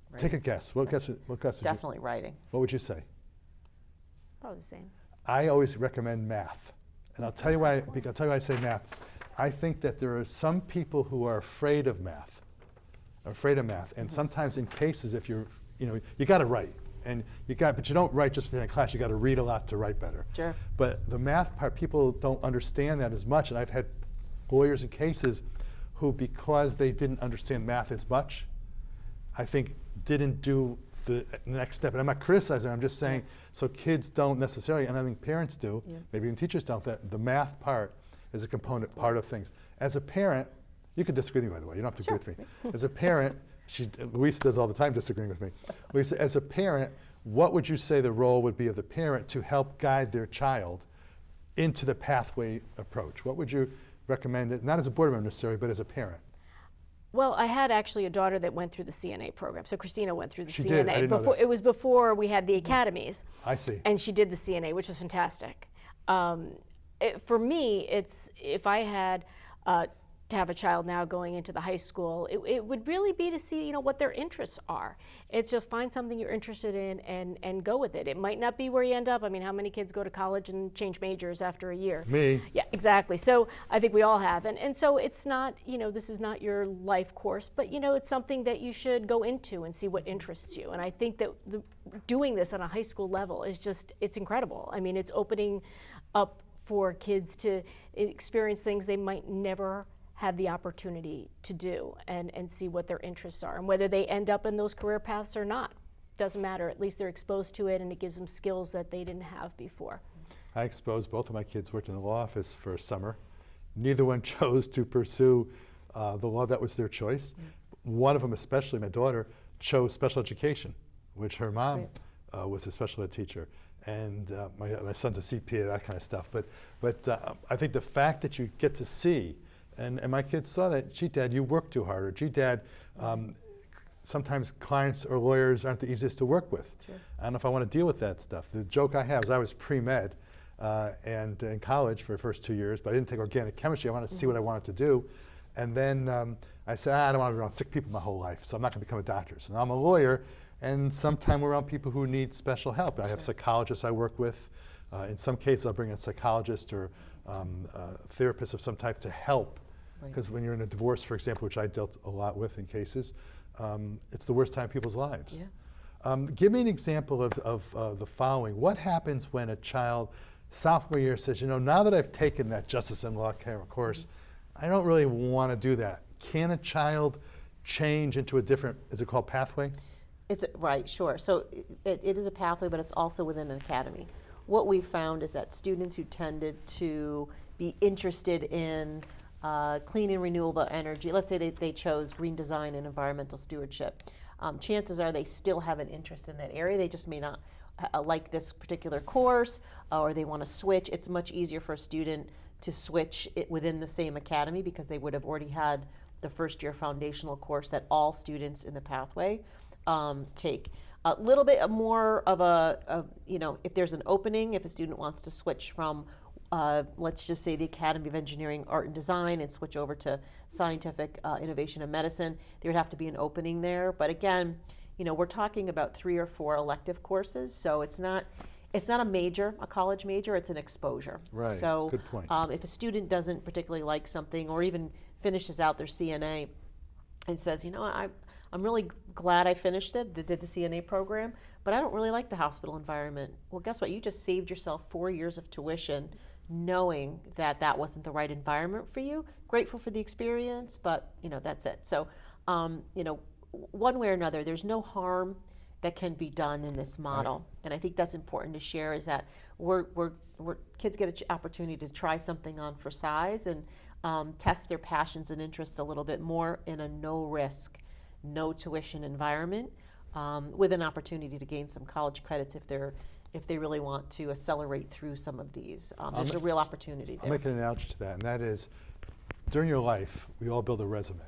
Right. Take a guess. What guess would Definitely writing. What would you say? Probably the same. I always recommend math. And I'll tell you why I say math. I think that there are some people who are afraid of math. And sometimes in cases, if you got to write. But you don't write just within a class. You got to read a lot to write better. Sure. But the math part, people don't understand that as much. And I've had lawyers in cases who, because they didn't understand math as much, I think didn't do the next step. And I'm not criticizing, I'm just saying, so kids don't necessarily, and I think parents do, maybe even teachers don't, that the math part is a component part of things. As a parent, You can disagree with me, by the way. You don't have to Sure. agree with me. As a parent, Luisa does all the time disagreeing with me. Luisa, as a parent, what would you say the role would be of the parent to help guide their child into the pathway approach? What would you recommend, not as a board member necessarily, but as a parent? Well, I had actually a daughter that went through the CNA program. So Christina went through the She CNA. did. I didn't know before, that. It was before we had the academies. I see. And she did the CNA, which was fantastic. For me, it's if I had to have a child now going into the high school, it would really be to see, you know, what their interests are. It's just find something you're interested in and go with it. It might not be where you end up. I mean, how many kids go to college and change majors after a year? Me. Yeah, exactly. So I think we all have. And so it's not, you know, this is not your life course, but, you know, it's something that you should go into and see what interests you. And I think that doing this on a high school level is just, it's incredible. I mean, it's opening up for kids to experience things they might never have the opportunity to do and see what their interests are. And whether they end up in those career paths or not, doesn't matter. At least they're exposed to it and it gives them skills that they didn't have before. I exposed both of my kids, worked in the law office for a summer. Neither one chose to pursue the law that was their choice. One of them, especially my daughter, chose special education, which her mom was a special ed teacher. And my son's a CPA, that kind of stuff. But I think the fact that you get to see, and my kids saw that, gee, Dad, you work too hard, or gee, Dad, sometimes clients or lawyers aren't the easiest to work with. Sure. I don't know if I want to deal with that stuff. The joke I have is I was pre-med and in college for the first 2 years, but I didn't take organic chemistry. I wanted to see what I wanted to do. And then I said, I don't want to be around sick people my whole life, so I'm not going to become a doctor. So now I'm a lawyer, and sometimes we're around people who need special help. I have psychologists I work with. In some cases, I'll bring in a psychologist or therapist of some type to help. Because when you're in a divorce, for example, which I dealt a lot with in cases, it's the worst time in people's lives. Yeah. Give me an example of the following. What happens when a child, sophomore year, says, you know, now that I've taken that justice and law course, I don't really want to do that. Can a child change into a different, is it called pathway? It's right, sure. So it is a pathway, but it's also within an academy. What we found is that students who tended to be interested in clean and renewable energy, let's say they chose green design and environmental stewardship, chances are they still have an interest in that area. They just may not like this particular course, or they want to switch. It's much easier for a student to switch it within the same academy because they would have already had the first year foundational course that all students in the pathway take. A little bit more of you know, if there's an opening, if a student wants to switch from, let's just say the Academy of Engineering, Art and Design and switch over to Scientific Innovation and Medicine, there would have to be an opening there. But again, you know, we're talking about 3 or 4 elective courses, so it's not a major, a college major, it's an exposure. Right, So good point. if a student doesn't particularly like something or even finishes out their CNA and says, you know, I'm really glad I finished it, did the CNA program, but I don't really like the hospital environment. Well, guess what? You just saved yourself 4 years of tuition knowing that that wasn't the right environment for you. Grateful for the experience, but, you know, that's it. So, you know, one way or another, there's no harm that can be done in this model. Right. And I think that's important to share, is that kids get an opportunity to try something on for size and test their passions and interests a little bit more in a no-risk, no tuition environment, with an opportunity to gain some college credits if they really want to accelerate through some of these. There's a real opportunity there. I'll make an analogy to that, and that is, during your life, we all build a resume.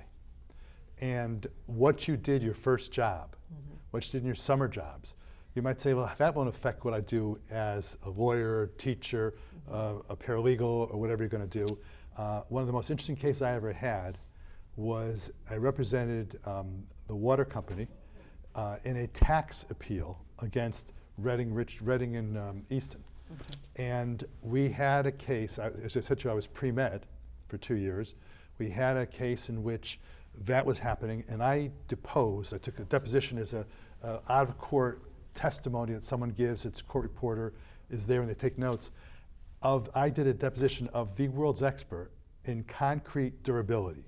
And what you did your first job, what you did in your summer jobs, you might say, well, that won't affect what I do as a lawyer, teacher, a paralegal, or whatever you're going to do. One of the most interesting cases I ever had was I represented the water company in a tax appeal against Reading and Easton. And we had a case, as I said to you, I was pre-med for 2 years. We had a case in which that was happening, and I deposed. I took a deposition as a out-of-court testimony that someone gives. Its court reporter is there and they take notes. I did a deposition of the world's expert in concrete durability.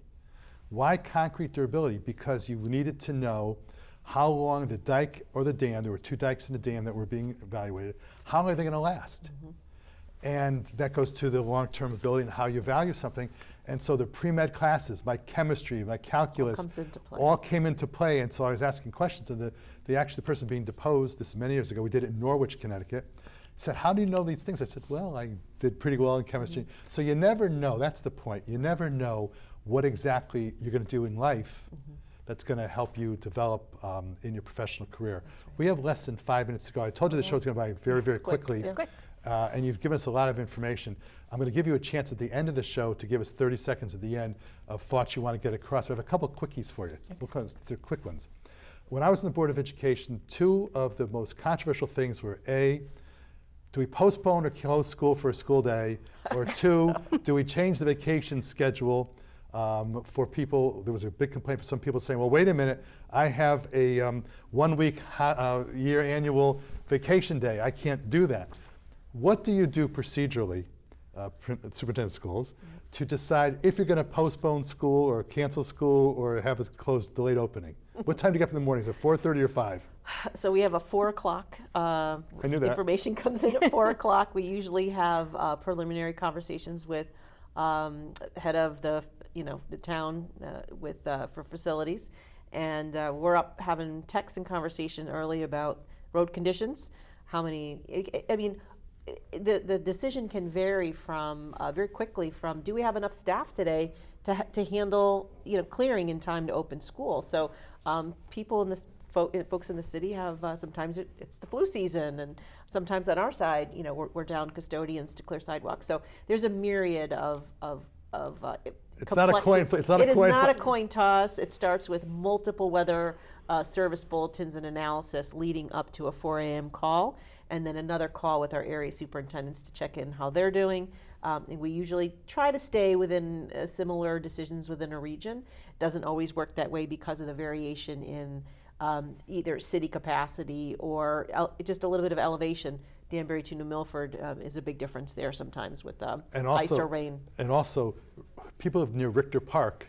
Why concrete durability? Because you needed to know how long the dike or the dam, there were 2 dikes in the dam that were being evaluated, how long are they going to last? And that goes to the long-term ability and how you value something. And so the pre-med classes, my chemistry, my calculus, comes into play. all came into play. And so I was asking questions, and the person being deposed, this is many years ago, we did it in Norwich, Connecticut, said, how do you know these things? I said, well, I did pretty well in chemistry. So you never know, that's the point. You never know what exactly you're going to do in life that's going to help you develop in your professional career. We have less than 5 minutes to go. I told you the show's going to be very, very quickly. It's quick. And you've given us a lot of information. I'm going to give you a chance at the end of the show to give us 30 seconds at the end of thoughts you want to get across. We have a couple quickies for you. They're quick ones. When I was on the Board of Education, two of the most controversial things were A, do we postpone or close school for a school day? Or two, do we change the vacation schedule for people? There was a big complaint from some people saying, well, wait a minute, I have a 1 week year annual vacation day. I can't do that. What do you do procedurally, superintendent of schools, to decide if you're going to postpone school or cancel school or have a closed, delayed opening? What time do you get up in the morning? Is it 4:30 or 5? So we have a 4 o'clock. I knew that. Information comes in at 4 o'clock. We usually have preliminary conversations with head of the town for facilities, and we're up having texts and conversation early about road conditions. How many? I mean, the decision can vary from very quickly from, do we have enough staff today to handle clearing in time to open school? So people in this. Folks in the city have sometimes it's the flu season, and sometimes on our side, we're down custodians to clear sidewalks. So there's a myriad of It's not a coin. It's not it a coin. is not a coin toss. It starts with multiple weather service bulletins and analysis leading up to a 4 a.m. call, and then another call with our area superintendents to check in how they're doing. And we usually try to stay within similar decisions within a region. It doesn't always work that way because of the variation in either city capacity or just a little bit of elevation. Danbury to New Milford is a big difference there sometimes with ice or rain. And also, people live near Richter Park.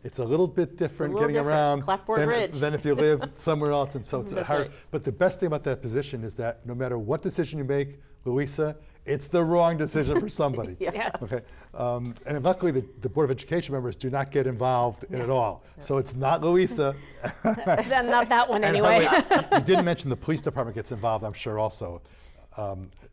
It's a little bit different little getting different. around Clapboard Ridge. than if you live somewhere else, and so it's That's hard. right. But the best thing about that position is that no matter what decision you make, Luisa, it's the wrong decision for somebody. Yes. Okay. And luckily, the Board of Education members do not get involved in it all. So it's not Luisa. Not that one And anyway. by the way, you didn't mention the police department gets involved, I'm sure, also.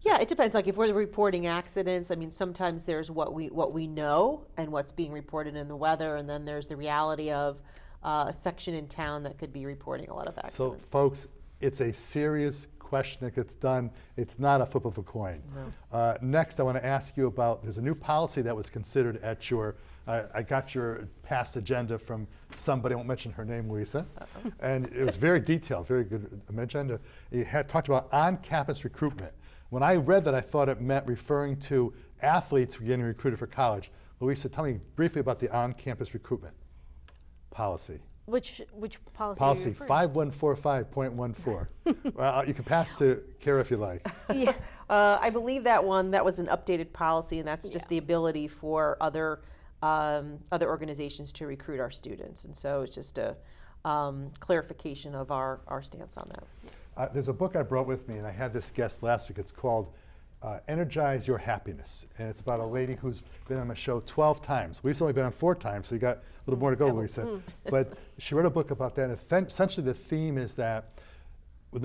Yeah, it depends. Like if we're reporting accidents, I mean, sometimes there's what we know and what's being reported in the weather, and then there's the reality of a section in town that could be reporting a lot of So, accidents. folks, it's a serious question that gets done. It's not a flip of a coin. No. Next, I want to ask you about, there's a new policy that was considered at your, I got your past agenda from somebody, I won't mention her name, Luisa, and it was very detailed, very good agenda. It had talked about on-campus recruitment. When I read that, I thought it meant referring to athletes getting recruited for college. Luisa, tell me briefly about the on-campus recruitment policy. Which policy? Policy are you referring 5145.14. Well, you can pass to Kara if you like. to? Yeah. I believe that was an updated policy, and that's just the ability for other organizations to recruit our students. And so it's just a clarification of our stance on that. There's a book I brought with me, and I had this guest last week. It's called Energize Your Happiness. And it's about a lady who's been on the show 12 times. We've only been on 4 times, so you got a little more to go, Luisa. But she wrote a book about that. And essentially, the theme is that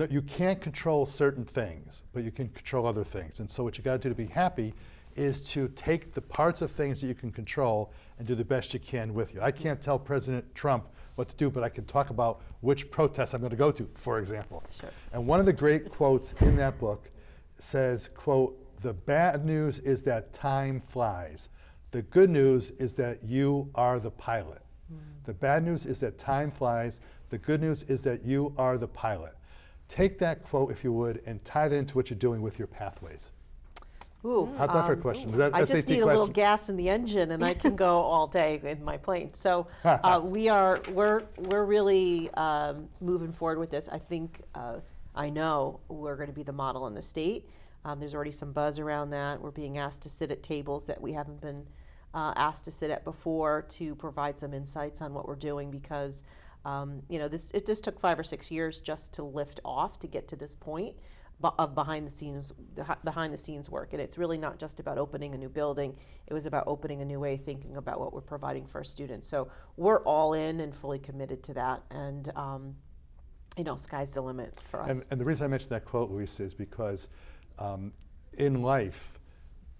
you can't control certain things, but you can control other things. And so what you got to do to be happy is to take the parts of things that you can control and do the best you can with you. I can't tell President Trump what to do, but I can talk about which protests I'm going to go to, for example. Sure. And one of the great quotes in that book says, quote, "The bad news is that time flies. The good news is that you are the pilot." The bad news is that time flies. The good news is that you are the pilot. Take that quote, if you would, and tie that into what you're doing with your pathways. Ooh, How's that for a question? Was that I an just SAT need a little question? gas in the engine, and I can go all day in my plane. So we're really moving forward with this. I think I know we're going to be the model in the state. There's already some buzz around that. We're being asked to sit at tables that we haven't been asked to sit at before to provide some insights on what we're doing, because it just took 5 or 6 years just to lift off to get to this point. of behind the scenes work. And it's really not just about opening a new building. It was about opening a new way of thinking about what we're providing for our students. So we're all in and fully committed to that. And sky's the limit for us. And the reason I mentioned that quote, Luisa, is because in life,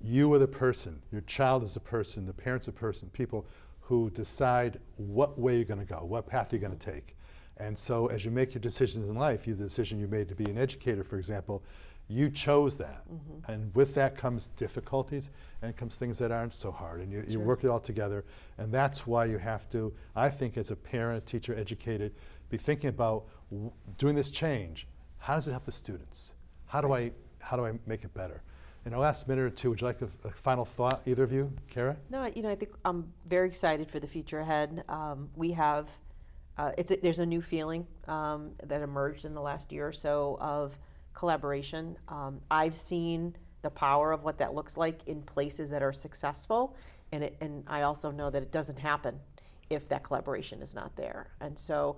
you are the person, your child is the person, the parent's the person, people who decide what way you're going to go, what path you're going to take. And so as you make your decisions in life, the decision you made to be an educator, for example, you chose that. And with that comes difficulties, and comes things that aren't so hard. And you work it all together. And that's why you have to, I think, as a parent, teacher, educated, be thinking about doing this change. How does it help the students? How do I make it better? In the last minute or two, would you like a final thought, either of you? Kara? No, I think I'm very excited for the future ahead. We have, there's a new feeling that emerged in the last year or so of collaboration. I've seen the power of what that looks like in places that are successful, and I also know that it doesn't happen if that collaboration is not there. And so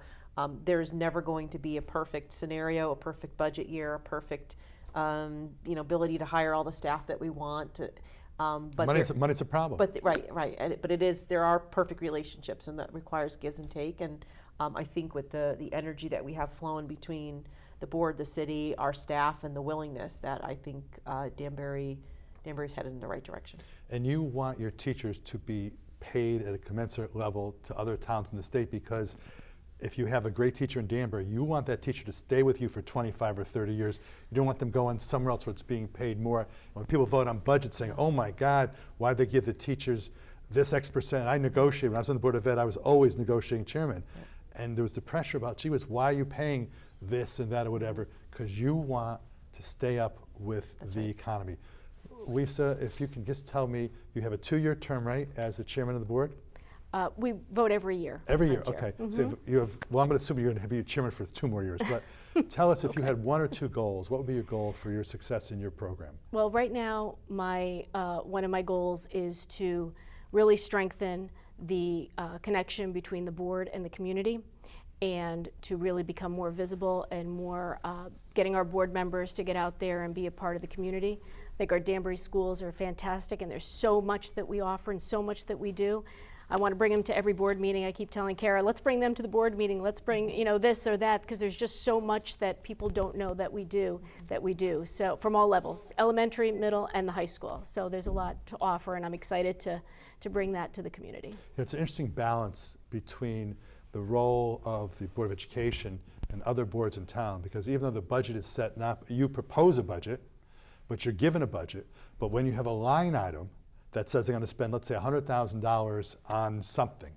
there's never going to be a perfect scenario, a perfect budget year, a perfect ability to hire all the staff that we want. But money's a problem. But right. But there are perfect relationships, and that requires gives and take. And I think with the energy that we have flowing between the board, the city, our staff, and the willingness, that I think Danbury's headed in the right direction. And you want your teachers to be paid at a commensurate level to other towns in the state, because if you have a great teacher in Danbury, you want that teacher to stay with you for 25 or 30 years. You don't want them going somewhere else where it's being paid more. And when people vote on budgets saying, oh my God, why'd they give the teachers this X percent? I negotiated. When I was on the Board of Ed, I was always negotiating chairman. And there was the pressure about, gee whiz, why are you paying this and that or whatever? Because you want to stay up with the economy. Luisa, if you can just tell me, you have a 2-year term, right, as the chairman of the board? We vote every year. Every year, okay. So if you have, well, I'm going to assume you're going to be chairman for 2 more years, but tell us if you had 1 or 2 goals, what would be your goal for your success in your program? Well, right now, one of my goals is to really strengthen the connection between the board and the community, and to really become more visible and more getting our board members to get out there and be a part of the community. I think our Danbury schools are fantastic, and there's so much that we offer and so much that we do. I want to bring them to every board meeting. I keep telling Kara, let's bring them to the board meeting. Let's bring this or that, because there's just so much that people don't know that we do. So from all levels, elementary, middle, and the high school. So there's a lot to offer, and I'm excited to bring that to the community. It's an interesting balance between the role of the Board of Education and other boards in town, because even though the budget is set, you propose a budget, but you're given a budget. But when you have a line item that says they're going to spend, let's say, $100,000 on something,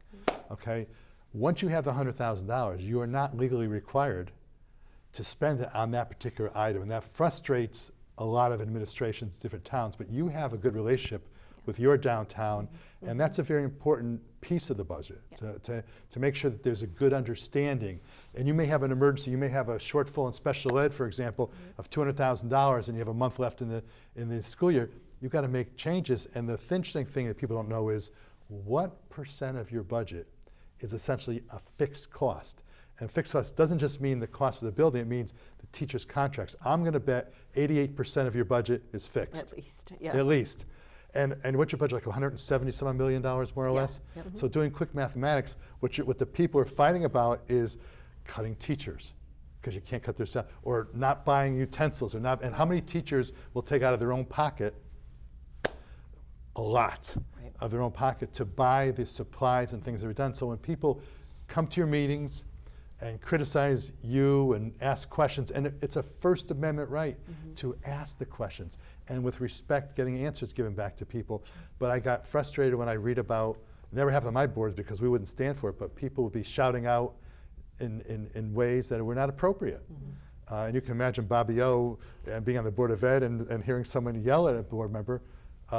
okay? Once you have the $100,000, you are not legally required to spend it on that particular item. And that frustrates a lot of administrations, different towns, but you have a good relationship with your downtown, and that's a very important piece of the budget, to make sure that there's a good understanding. And you may have an emergency, you may have a shortfall in special ed, for example, of $200,000, and you have a month left in the school year. You've got to make changes, and the interesting thing that people don't know is what percent of your budget is essentially a fixed cost. And fixed cost doesn't just mean the cost of the building, it means the teacher's contracts. I'm going to bet 88% of your budget is fixed. At least, yes. At least. And what's your budget, like $170 million, more or less? Yep. So doing quick mathematics, what the people are fighting about is cutting teachers, because you can't cut their salary, or not buying utensils, and how many teachers will take out of their own pocket a lot of their own pocket to buy the supplies and things that are done. So when people come to your meetings and criticize you and ask questions, and it's a First Amendment right to ask the questions, and with respect, getting answers given back to people. But I got frustrated when I read about, it never happened on my boards because we wouldn't stand for it, but people would be shouting out in ways that were not appropriate. And you can imagine Bobby O and being on the Board of Ed and hearing someone yell at a board member.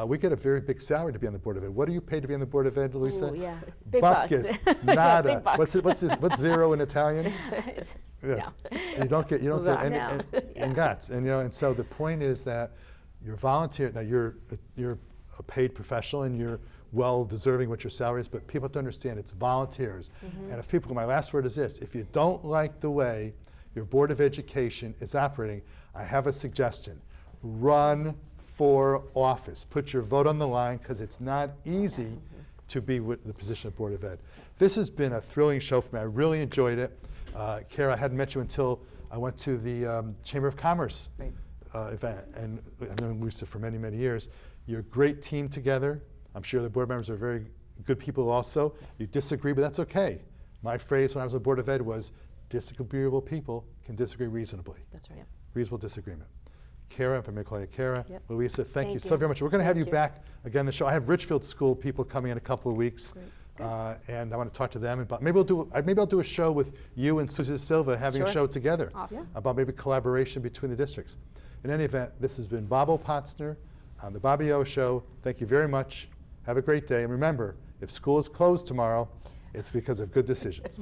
We get a very big salary to be on the Board of Ed. What are you paid to be on the Board of Ed, Luisa? Ooh, yeah. Big bucks. Nada. Big bucks. What's zero in Italian? Yes. No. You don't get No. and guts. And so the point is that you're volunteer. Now you're a paid professional and you're well deserving what your salary is, but people have to understand it's volunteers. And if people, my last word is this: if you don't like the way your Board of Education is operating, I have a suggestion. Run for office. Put your vote on the line, because it's not easy to be with the position of Board of Ed. This has been a thrilling show for me. I really enjoyed it. Kara, I hadn't met you until I went to the Chamber of Commerce Right. event, and I've known Luisa for many, many years. You're a great team together. I'm sure the board members are very good people also. Yes. You disagree, but that's okay. My phrase when I was on the Board of Ed was, disagreeable people can disagree reasonably. That's right. Reasonable disagreement. Kara, if I may call you Kara. Yep. Luisa, thank you Thank so you. very much. We're going to have you Thank you. back again the show. I have Richfield School people coming in a couple of weeks. Great. And I want to talk to them about, maybe I'll do a show with you and Susie Silva having a Sure. show together. Awesome. About maybe collaboration between the districts. In any event, this has been Bobo Potsner on the Bobby O Show. Thank you very much. Have a great day. And remember, if school is closed tomorrow, it's because of good decisions.